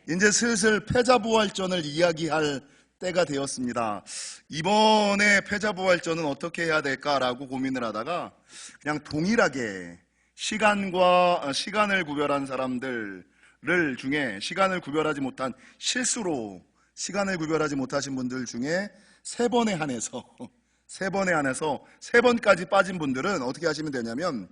이제 슬슬 패자부활전을 이야기할 때가 되었습니다. 이번에 패자부활전은 어떻게 해야 될까라고 고민을 하다가 그냥 동일하게 시간을 구별한 사람들 중에 시간을 구별하지 못한 실수로 시간을 구별하지 못하신 분들 중에 세 번에 한해서 세 번까지 빠진 분들은 어떻게 하시면 되냐면,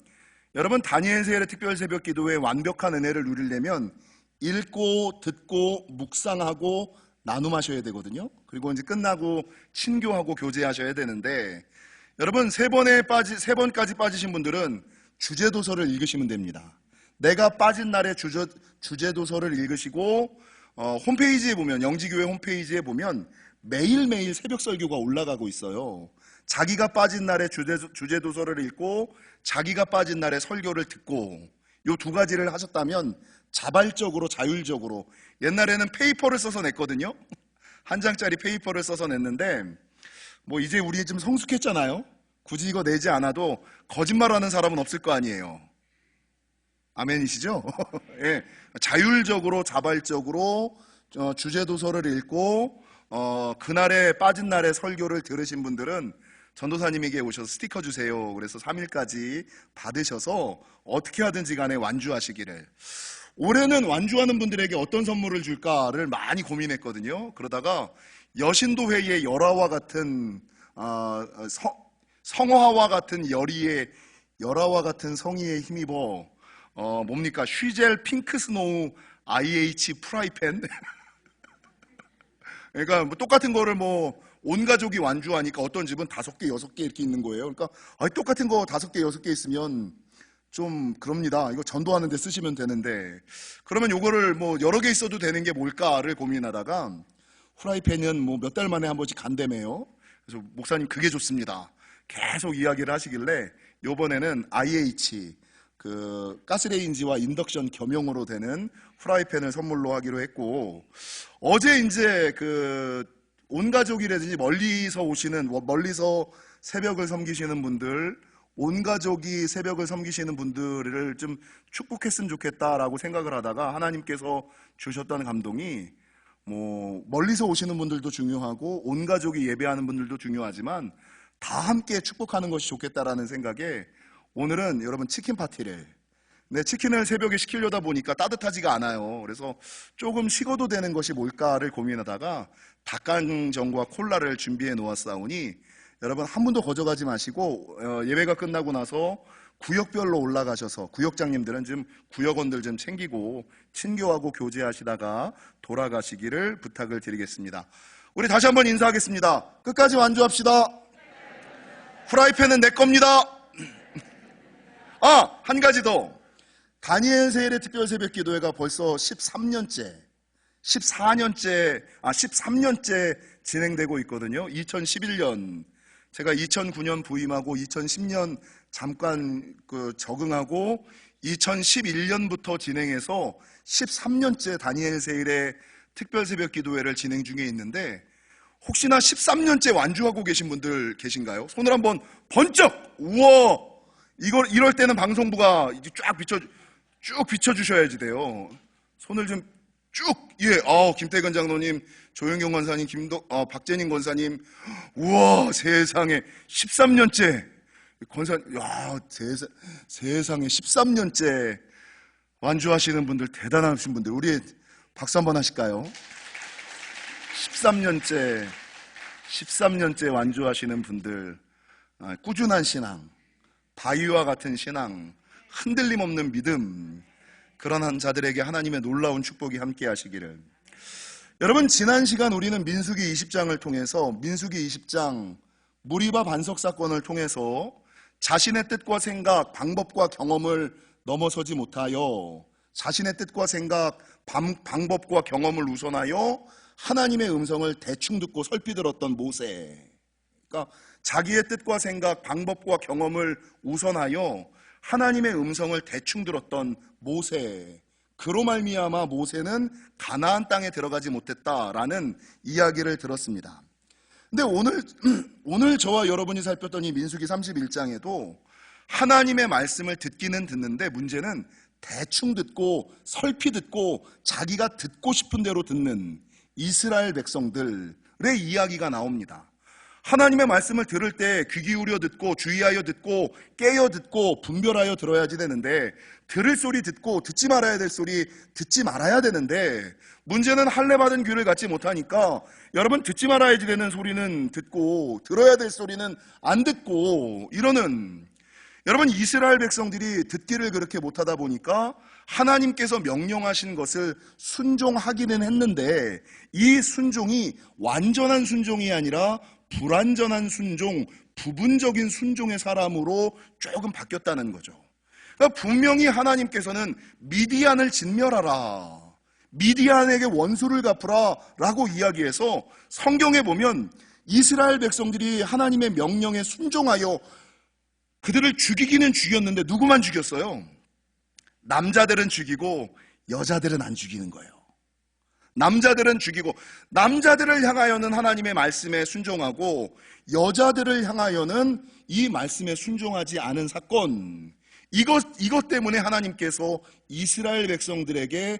여러분 다니엘 세일의 특별 새벽 기도의 완벽한 은혜를 누리려면 읽고 듣고 묵상하고 나눔하셔야 되거든요. 그리고 이제 끝나고 친교하고 교제하셔야 되는데, 여러분 세 번까지 빠지신 분들은 주제도서를 읽으시면 됩니다. 내가 빠진 날의 주제도서를 읽으시고, 홈페이지에 보면, 영지교회 홈페이지에 보면 매일매일 새벽 설교가 올라가고 있어요. 자기가 빠진 날의 주제도서를 읽고 자기가 빠진 날의 설교를 듣고, 이 두 가지를 하셨다면 자발적으로 자율적으로, 옛날에는 페이퍼를 써서 냈거든요. 한 장짜리 페이퍼를 써서 냈는데, 뭐 이제 우리 좀 성숙했잖아요. 굳이 이거 내지 않아도 거짓말하는 사람은 없을 거 아니에요. 아멘이시죠? 예, 자율적으로 자발적으로 주제도서를 읽고 그날의 빠진 날의 설교를 들으신 분들은 전도사님에게 오셔서 스티커 주세요. 그래서 3일까지 받으셔서 어떻게 하든지 간에 완주하시기를. 올해는 완주하는 분들에게 어떤 선물을 줄까를 많이 고민했거든요. 그러다가 여신도 회의의 열화와 같은 성화와 같은 열화와 같은 성의에 힘입어 뭡니까? 쉬젤 핑크 스노우 IH 프라이팬. 그러니까 뭐 똑같은 거를 뭐 온 가족이 완주하니까 어떤 집은 5개, 6개 이렇게 있는 거예요. 그러니까 똑같은 거 5개, 6개 있으면 좀 그럽니다. 이거 전도하는 데 쓰시면 되는데, 그러면 요거를 뭐 여러 개 있어도 되는 게 뭘까를 고민하다가 후라이팬은 뭐 몇 달 만에 한 번씩 간다며요. 그래서 목사님 그게 좋습니다. 계속 이야기를 하시길래 요번에는 IH 그 가스레인지와 인덕션 겸용으로 되는 후라이팬을 선물로 하기로 했고, 어제 이제 온 가족이라든지 멀리서 새벽을 섬기시는 분들, 온 가족이 새벽을 섬기시는 분들을 좀 축복했으면 좋겠다라고 생각을 하다가 하나님께서 주셨던 감동이, 뭐 멀리서 오시는 분들도 중요하고 온 가족이 예배하는 분들도 중요하지만 다 함께 축복하는 것이 좋겠다라는 생각에 오늘은 여러분 치킨 파티를, 치킨을 새벽에 시키려다 보니까 따뜻하지가 않아요. 그래서 조금 식어도 되는 것이 뭘까를 고민하다가 닭강정과 콜라를 준비해 놓았사오니, 여러분 한 분도 거저가지 마시고 예배가 끝나고 나서 구역별로 올라가셔서 구역장님들은 좀 구역원들 좀 챙기고 친교하고 교제하시다가 돌아가시기를 부탁을 드리겠습니다. 우리 다시 한번 인사하겠습니다. 끝까지 완주합시다. 프라이팬은 내 겁니다. 한 가지 더. 다니엘 세일의 특별 새벽 기도회가 벌써 13년째 진행되고 있거든요. 2011년, 제가 2009년 부임하고 2010년 잠깐 적응하고 2011년부터 진행해서 13년째 다니엘 세일의 특별 새벽 기도회를 진행 중에 있는데, 혹시나 13년째 완주하고 계신 분들 계신가요? 손을 한번 번쩍! 우와! 이럴 때는 방송부가 이제 쭉 비춰주셔야지 돼요. 손을 좀 쭉, 예, 김태근 장로님, 조영경 권사님, 박재님 권사님, 우와, 세상에, 13년째, 세상에 13년째 완주하시는 분들, 대단하신 분들, 우리 박수 한번 하실까요? 13년째 완주하시는 분들, 꾸준한 신앙, 바위와 같은 신앙, 흔들림 없는 믿음, 그런 자들에게 하나님의 놀라운 축복이 함께 하시기를. 여러분, 지난 시간 우리는 민수기 20장을 통해서, 민수기 20장 무리바 반석 사건을 통해서 자신의 뜻과 생각, 방법과 경험을 넘어서지 못하여, 자신의 뜻과 생각, 방법과 경험을 우선하여 하나님의 음성을 대충 듣고 설피 들었던 모세. 그러니까 자기의 뜻과 생각, 방법과 경험을 우선하여 하나님의 음성을 대충 들었던 모세. 그로 말미암아 모세는 가나안 땅에 들어가지 못했다라는 이야기를 들었습니다. 근데 오늘 저와 여러분이 살폈던 이 민수기 31장에도 하나님의 말씀을 듣기는 듣는데 문제는 대충 듣고 설피 듣고 자기가 듣고 싶은 대로 듣는 이스라엘 백성들의 이야기가 나옵니다. 하나님의 말씀을 들을 때 귀 기울여 듣고 주의하여 듣고 깨어 듣고 분별하여 들어야지 되는데, 들을 소리 듣고 듣지 말아야 될 소리 듣지 말아야 되는데, 문제는 할례 받은 귀를 갖지 못하니까 여러분, 듣지 말아야지 되는 소리는 듣고 들어야 될 소리는 안 듣고 이러는, 여러분, 이스라엘 백성들이 듣기를 그렇게 못하다 보니까 하나님께서 명령하신 것을 순종하기는 했는데, 이 순종이 완전한 순종이 아니라 불완전한 순종, 부분적인 순종의 사람으로 조금 바뀌었다는 거죠. 그러니까 분명히 하나님께서는 미디안을 진멸하라, 미디안에게 원수를 갚으라 라고 이야기해서, 성경에 보면 이스라엘 백성들이 하나님의 명령에 순종하여 그들을 죽이기는 죽였는데 누구만 죽였어요? 남자들은 죽이고 여자들은 안 죽이는 거예요. 남자들은 죽이고, 남자들을 향하여는 하나님의 말씀에 순종하고 여자들을 향하여는 이 말씀에 순종하지 않은 사건, 이것 때문에 하나님께서 이스라엘 백성들에게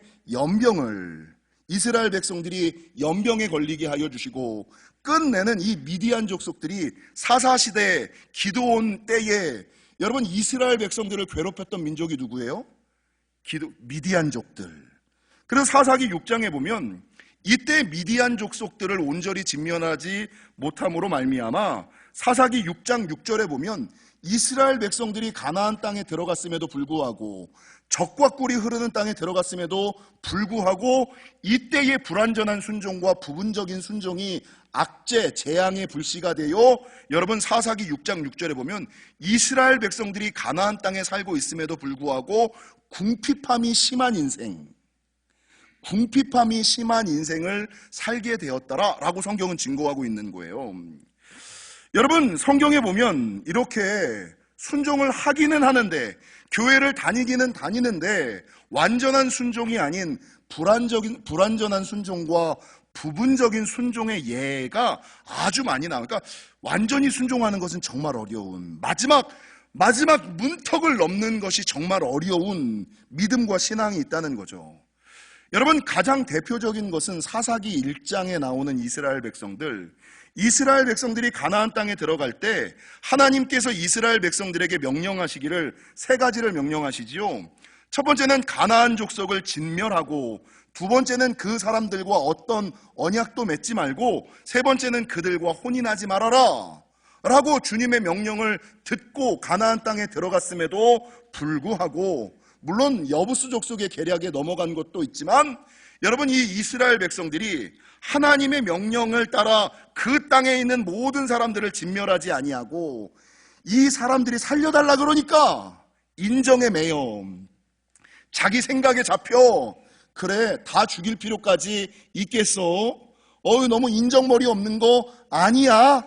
이스라엘 백성들이 연병에 걸리게 하여 주시고, 끝내는 이 미디안 족속들이 사사시대 기드온 때에, 여러분, 이스라엘 백성들을 괴롭혔던 민족이 누구예요? 미디안족들. 그래서 사사기 6장에 보면 이때 미디안 족속들을 온전히 진멸하지 못함으로 말미암아 사사기 6장 6절에 보면 이스라엘 백성들이 가나안 땅에 들어갔음에도 불구하고, 적과 꿀이 흐르는 땅에 들어갔음에도 불구하고 이때의 불완전한 순종과 부분적인 순종이 악재, 재앙의 불씨가 되어, 여러분, 사사기 6장 6절에 보면 이스라엘 백성들이 가나안 땅에 살고 있음에도 불구하고 궁핍함이 심한 인생을 살게 되었다라고 성경은 증거하고 있는 거예요. 여러분, 성경에 보면 이렇게 순종을 하기는 하는데, 교회를 다니기는 다니는데, 완전한 순종이 아닌 불완전한 순종과 부분적인 순종의 예가 아주 많이 나와요. 그러니까 완전히 순종하는 것은 정말 어려운, 마지막 문턱을 넘는 것이 정말 어려운 믿음과 신앙이 있다는 거죠. 여러분, 가장 대표적인 것은 사사기 1장에 나오는 이스라엘 백성들이 가나안 땅에 들어갈 때 하나님께서 이스라엘 백성들에게 명령하시기를 세 가지를 명령하시지요. 첫 번째는 가나안 족속을 진멸하고, 두 번째는 그 사람들과 어떤 언약도 맺지 말고, 세 번째는 그들과 혼인하지 말아라 라고 주님의 명령을 듣고 가나안 땅에 들어갔음에도 불구하고, 물론 여부수 족속의 계략에 넘어간 것도 있지만, 여러분, 이 이스라엘 백성들이 하나님의 명령을 따라 그 땅에 있는 모든 사람들을 진멸하지 아니하고, 이 사람들이 살려달라 그러니까 인정에 매여 자기 생각에 잡혀, 그래, 다 죽일 필요까지 있겠어? 너무 인정머리 없는 거 아니야?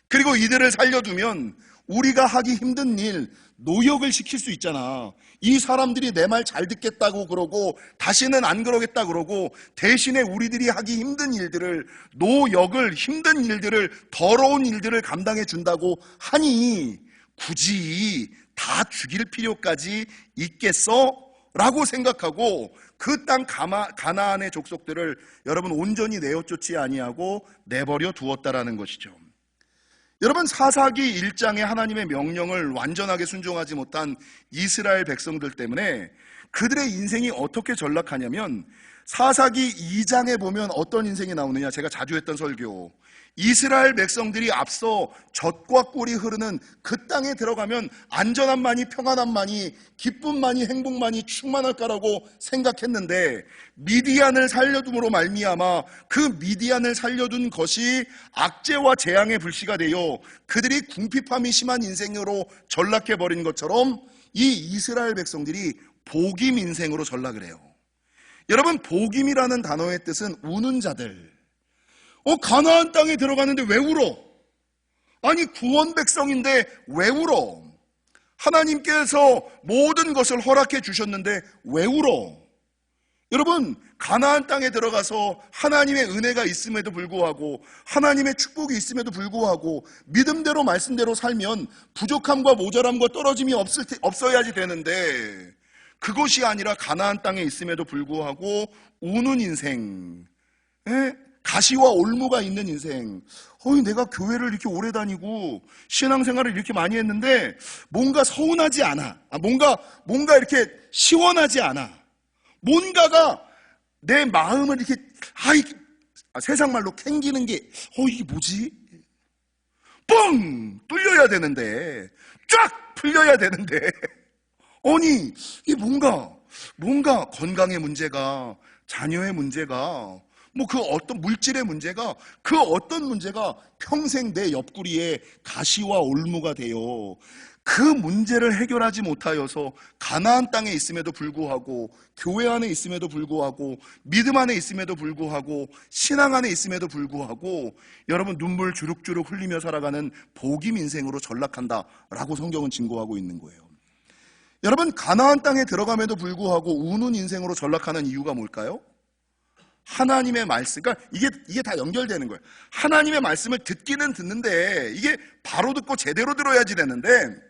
그리고 이들을 살려두면 우리가 하기 힘든 일, 노역을 시킬 수 있잖아. 이 사람들이 내 말 잘 듣겠다고 그러고 다시는 안 그러겠다 그러고, 대신에 우리들이 하기 힘든 일들을, 노역을, 힘든 일들을, 더러운 일들을 감당해 준다고 하니 굳이 다 죽일 필요까지 있겠어? 라고 생각하고 그 땅 가나안의 족속들을 여러분 온전히 내어 쫓지 아니하고 내버려 두었다라는 것이죠. 여러분, 사사기 1장의 하나님의 명령을 완전하게 순종하지 못한 이스라엘 백성들 때문에 그들의 인생이 어떻게 전락하냐면, 사사기 2장에 보면 어떤 인생이 나오느냐, 제가 자주 했던 설교, 이스라엘 백성들이 앞서 젖과 꿀이 흐르는 그 땅에 들어가면 안전함만이, 평안함만이, 기쁨만이, 행복만이 충만할 거라고 생각했는데, 미디안을 살려둠으로 말미암아 그 미디안을 살려둔 것이 악재와 재앙의 불씨가 되어 그들이 궁핍함이 심한 인생으로 전락해버린 것처럼 이 이스라엘 백성들이 복임 인생으로 전락을 해요. 여러분, 복임이라는 단어의 뜻은 우는 자들. 가나안 땅에 들어가는데 왜 울어? 아니, 구원 백성인데 왜 울어? 하나님께서 모든 것을 허락해 주셨는데 왜 울어? 여러분, 가나안 땅에 들어가서 하나님의 은혜가 있음에도 불구하고, 하나님의 축복이 있음에도 불구하고 믿음대로 말씀대로 살면 부족함과 모자람과 떨어짐이 없어야지 되는데, 그것이 아니라 가나안 땅에 있음에도 불구하고 우는 인생, 가시와 올무가 있는 인생. 내가 교회를 이렇게 오래 다니고 신앙생활을 이렇게 많이 했는데 뭔가 서운하지 않아. 뭔가 이렇게 시원하지 않아. 뭔가가 내 마음을 이렇게 세상 말로 캥기는 게 이게 뭐지? 뻥 뚫려야 되는데, 쫙 풀려야 되는데, 아니 이게 뭔가 건강의 문제가, 자녀의 문제가, 그 어떤 물질의 문제가, 그 어떤 문제가 평생 내 옆구리에 가시와 올무가 되어 그 문제를 해결하지 못하여서 가나안 땅에 있음에도 불구하고, 교회 안에 있음에도 불구하고, 믿음 안에 있음에도 불구하고, 신앙 안에 있음에도 불구하고 여러분 눈물 주룩주룩 흘리며 살아가는 복임 인생으로 전락한다라고 성경은 증거하고 있는 거예요. 여러분, 가나안 땅에 들어감에도 불구하고 우는 인생으로 전락하는 이유가 뭘까요? 하나님의 말씀, 그러니까 이게 다 연결되는 거예요. 하나님의 말씀을 듣기는 듣는데 이게 바로 듣고 제대로 들어야지 되는데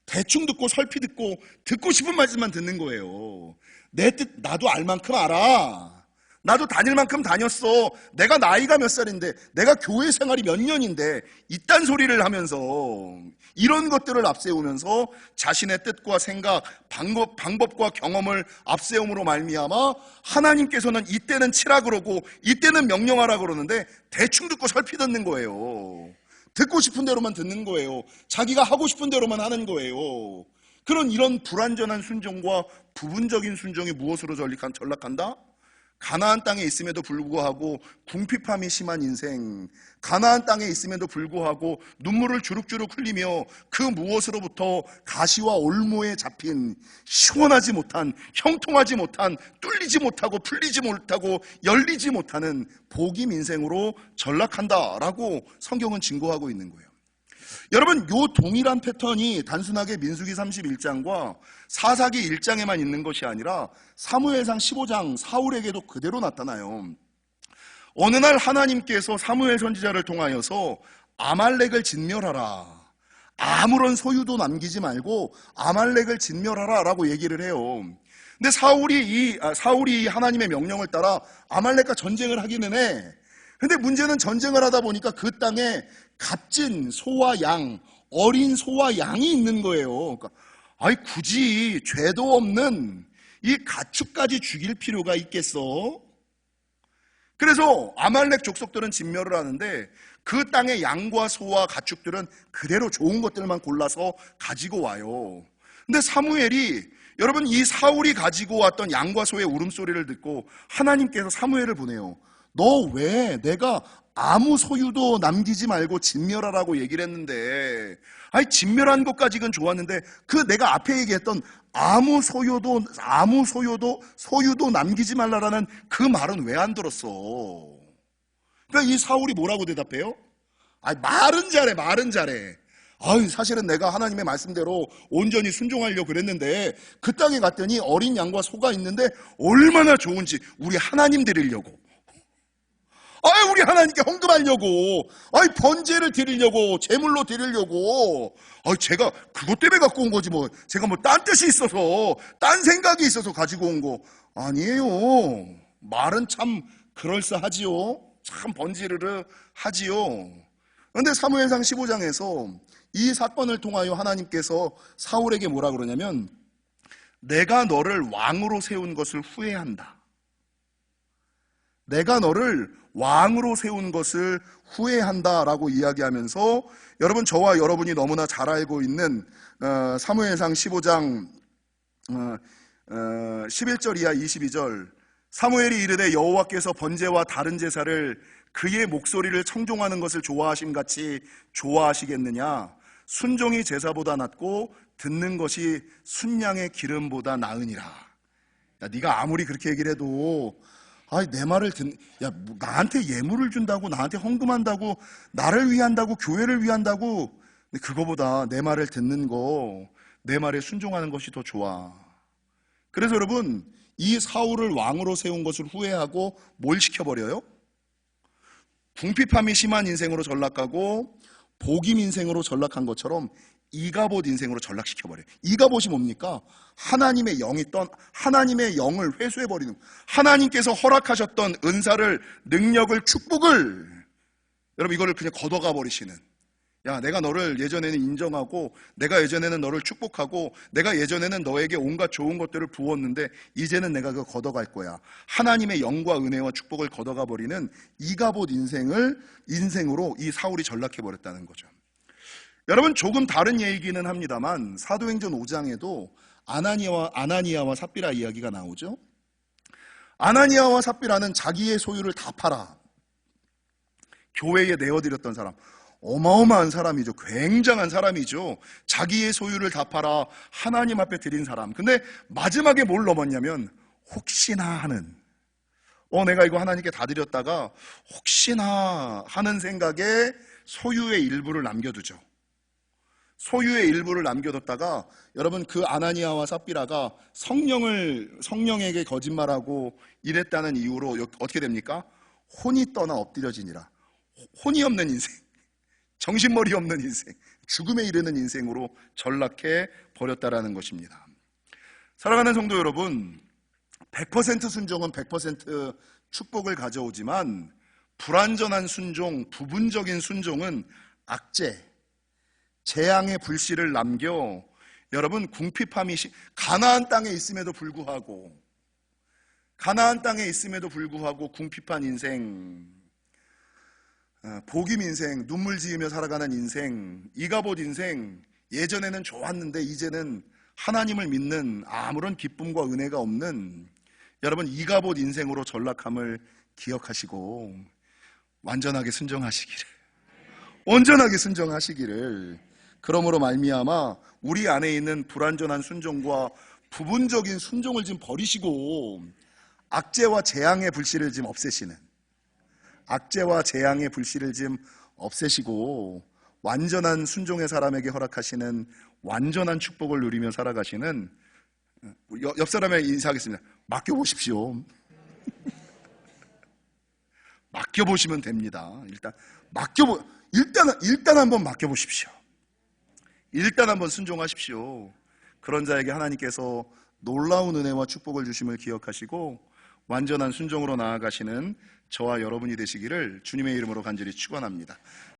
대충 듣고 설피 듣고 싶은 말씀만 듣는 거예요. 내 뜻 나도 알 만큼 알아. 나도 다닐 만큼 다녔어. 내가 나이가 몇 살인데, 내가 교회 생활이 몇 년인데 이딴 소리를 하면서, 이런 것들을 앞세우면서 자신의 뜻과 생각, 방법과 경험을 앞세움으로 말미암아 하나님께서는 이때는 치라 그러고 이때는 명령하라 그러는데 대충 듣고 설피 듣는 거예요. 듣고 싶은 대로만 듣는 거예요. 자기가 하고 싶은 대로만 하는 거예요. 이런 불완전한 순종과 부분적인 순종이 무엇으로 전락한다? 가나안 땅에 있음에도 불구하고 궁핍함이 심한 인생, 가나안 땅에 있음에도 불구하고 눈물을 주룩주룩 흘리며 그 무엇으로부터 가시와 올무에 잡힌 시원하지 못한, 형통하지 못한, 뚫리지 못하고 풀리지 못하고 열리지 못하는 복임 인생으로 전락한다라고 성경은 증거하고 있는 거예요. 여러분, 요 동일한 패턴이 단순하게 민수기 31장과 사사기 1장에만 있는 것이 아니라 사무엘상 15장 사울에게도 그대로 나타나요. 어느 날 하나님께서 사무엘 선지자를 통하여서 아말렉을 진멸하라, 아무런 소유도 남기지 말고 아말렉을 진멸하라 라고 얘기를 해요. 근데 사울이 하나님의 명령을 따라 아말렉과 전쟁을 하기는 해. 근데 문제는 전쟁을 하다 보니까 그 땅에 값진 소와 양, 어린 소와 양이 있는 거예요. 그러니까 굳이 죄도 없는 이 가축까지 죽일 필요가 있겠어? 그래서 아말렉 족속들은 진멸을 하는데 그 땅의 양과 소와 가축들은 그대로 좋은 것들만 골라서 가지고 와요. 근데 사무엘이, 여러분, 이 사울이 가지고 왔던 양과 소의 울음소리를 듣고 하나님께서 사무엘을 보내요. 너 왜 내가 아무 소유도 남기지 말고 진멸하라고 얘기를 했는데, 진멸한 것까지는 좋았는데 그 내가 앞에 얘기했던 아무 소유도 남기지 말라라는 그 말은 왜 안 들었어? 그러니까 이 사울이 뭐라고 대답해요? 말은 잘해. 사실은 내가 하나님의 말씀대로 온전히 순종하려고 그랬는데 그 땅에 갔더니 어린 양과 소가 있는데 얼마나 좋은지 우리 하나님 드리려고, 우리 하나님께 헌금하려고, 번제를 드리려고, 제물로 드리려고, 제가 그것 때문에 갖고 온 거지 제가 딴 뜻이 있어서, 딴 생각이 있어서 가지고 온 거 아니에요. 말은 참 그럴싸하지요. 참 번지르르 하지요. 그런데 사무엘상 15장에서 이 사건을 통하여 하나님께서 사울에게 뭐라 그러냐면, 내가 너를 왕으로 세운 것을 후회한다. 내가 너를 왕으로 세운 것을 후회한다라고 이야기하면서, 여러분, 저와 여러분이 너무나 잘 알고 있는 사무엘상 15장 11절 이하 22절, 사무엘이 이르되 여호와께서 번제와 다른 제사를 그의 목소리를 청종하는 것을 좋아하심 같이 좋아하시겠느냐? 순종이 제사보다 낫고 듣는 것이 순양의 기름보다 나으니라. 네가 아무리 그렇게 얘기를 해도 내 말을 나한테 예물을 준다고, 나한테 헌금한다고, 나를 위한다고, 교회를 위한다고, 근데 그거보다 내 말을 듣는 거, 내 말에 순종하는 것이 더 좋아. 그래서 여러분, 이 사울을 왕으로 세운 것을 후회하고 뭘 시켜버려요? 궁핍함이 심한 인생으로 전락하고 복임 인생으로 전락한 것처럼 이가봇 인생으로 전락시켜버려요. 이가봇이 뭡니까? 하나님의 하나님의 영을 회수해버리는, 하나님께서 허락하셨던 은사를, 능력을, 축복을, 여러분 이거를 그냥 걷어가 버리시는, 야, 내가 너를 예전에는 인정하고, 내가 예전에는 너를 축복하고, 내가 예전에는 너에게 온갖 좋은 것들을 부었는데 이제는 내가 그거 걷어갈 거야. 하나님의 영과 은혜와 축복을 걷어가 버리는 이가봇 인생으로 이 사울이 전락해 버렸다는 거죠. 여러분, 조금 다른 얘기는 합니다만 사도행전 5장에도 아나니아와 삽비라 이야기가 나오죠. 아나니아와 삽비라는 자기의 소유를 다 팔아 교회에 내어드렸던 사람, 어마어마한 사람이죠. 굉장한 사람이죠. 자기의 소유를 다 팔아 하나님 앞에 드린 사람. 근데 마지막에 뭘 넘었냐면 혹시나 하는, 내가 이거 하나님께 다 드렸다가 혹시나 하는 생각에 소유의 일부를 남겨두죠. 소유의 일부를 남겨뒀다가, 여러분, 그 아나니아와 삽비라가 성령에게 거짓말하고 이랬다는 이유로 어떻게 됩니까? 혼이 떠나 엎드려지니라. 혼이 없는 인생, 정신머리 없는 인생, 죽음에 이르는 인생으로 전락해 버렸다라는 것입니다. 사랑하는 성도 여러분, 100% 순종은 100% 축복을 가져오지만 불완전한 순종, 부분적인 순종은 악재, 재앙의 불씨를 남겨 여러분 궁핍함이, 가나안 땅에 있음에도 불구하고 궁핍한 인생, 복임 인생, 눈물 지으며 살아가는 인생, 이가봇 인생, 예전에는 좋았는데 이제는 하나님을 믿는 아무런 기쁨과 은혜가 없는 여러분 이가봇 인생으로 전락함을 기억하시고 온전하게 순종하시기를, 그러므로 말미암아 우리 안에 있는 불완전한 순종과 부분적인 순종을 지금 버리시고 악재와 재앙의 불씨를 지금 없애시고 완전한 순종의 사람에게 허락하시는 완전한 축복을 누리며 살아가시는, 옆 사람에게 인사하겠습니다. 맡겨보십시오. 맡겨보시면 됩니다. 일단 한번 맡겨보십시오. 일단 한번 순종하십시오. 그런 자에게 하나님께서 놀라운 은혜와 축복을 주심을 기억하시고 완전한 순종으로 나아가시는 저와 여러분이 되시기를 주님의 이름으로 간절히 축원합니다.